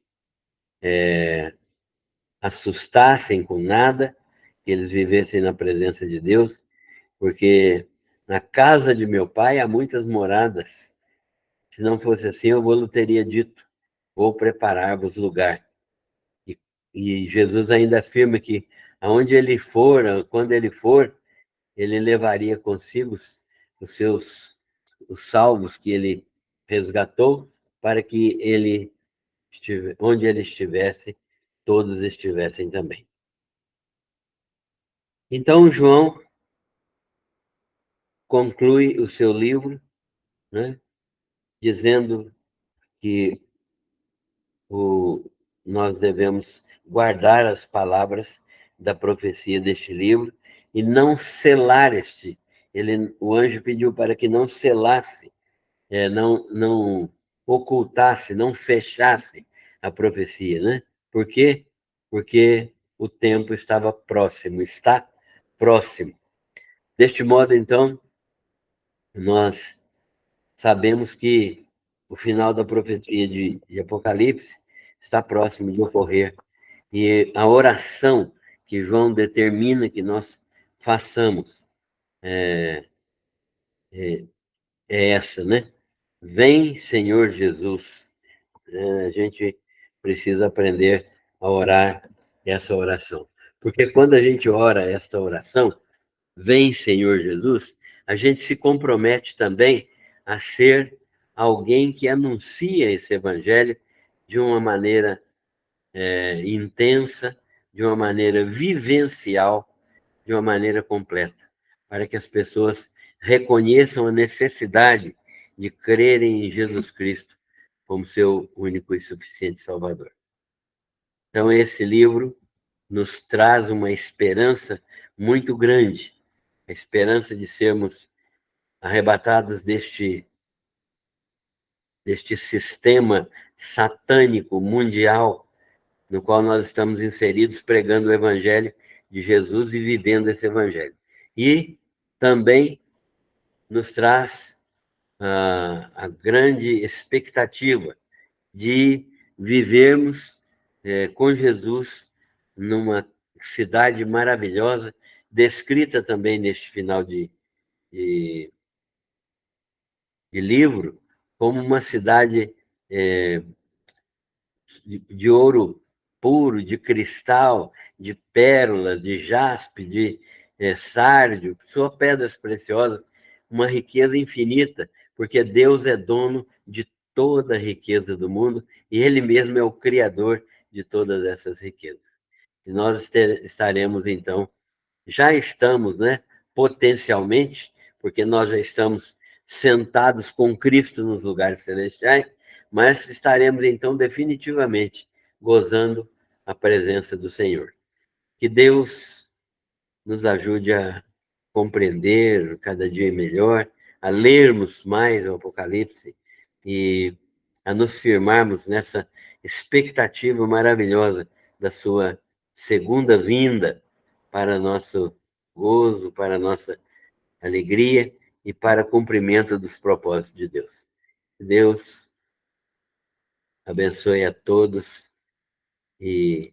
assustassem com nada, que eles vivessem na presença de Deus, porque na casa de meu pai há muitas moradas. Se não fosse assim, eu vou teria dito: vou preparar-vos lugar. E Jesus ainda afirma que aonde ele for, quando ele for, ele levaria consigo os salvos que ele resgatou, para que onde ele estivesse, todos estivessem também. Então, João conclui o seu livro, né, dizendo que nós devemos guardar as palavras da profecia deste livro e não selar o anjo pediu para que não selasse, não ocultasse, não fechasse a profecia, né? Por quê? Porque o tempo estava próximo, está próximo. Deste modo, então, nós sabemos que o final da profecia de Apocalipse está próximo de ocorrer. E a oração que João determina que nós façamos é essa, né? Vem, Senhor Jesus. A gente precisa aprender a orar essa oração. Porque quando a gente ora esta oração, vem, Senhor Jesus, a gente se compromete também a ser alguém que anuncia esse evangelho de uma maneira intensa, de uma maneira vivencial, de uma maneira completa, para que as pessoas reconheçam a necessidade de crerem em Jesus Cristo como seu único e suficiente Salvador. Então, esse livro nos traz uma esperança muito grande, a esperança de sermos arrebatados deste sistema satânico mundial no qual nós estamos inseridos, pregando o Evangelho de Jesus e vivendo esse Evangelho. E também nos traz a grande expectativa de vivermos com Jesus numa cidade maravilhosa, descrita também neste final de livro, como uma cidade de ouro puro, de cristal, de pérolas, de jaspe, de sárdio, são pedras preciosas, uma riqueza infinita, porque Deus é dono de toda a riqueza do mundo e Ele mesmo é o Criador de todas essas riquezas. E nós estaremos, então, já estamos, né, potencialmente, porque nós já estamos sentados com Cristo nos lugares celestiais, mas estaremos, então, definitivamente gozando a presença do Senhor. Que Deus nos ajude a compreender cada dia melhor, a lermos mais o Apocalipse e a nos firmarmos nessa expectativa maravilhosa da sua segunda vinda para nosso gozo, para nossa alegria e para cumprimento dos propósitos de Deus. Deus abençoe a todos e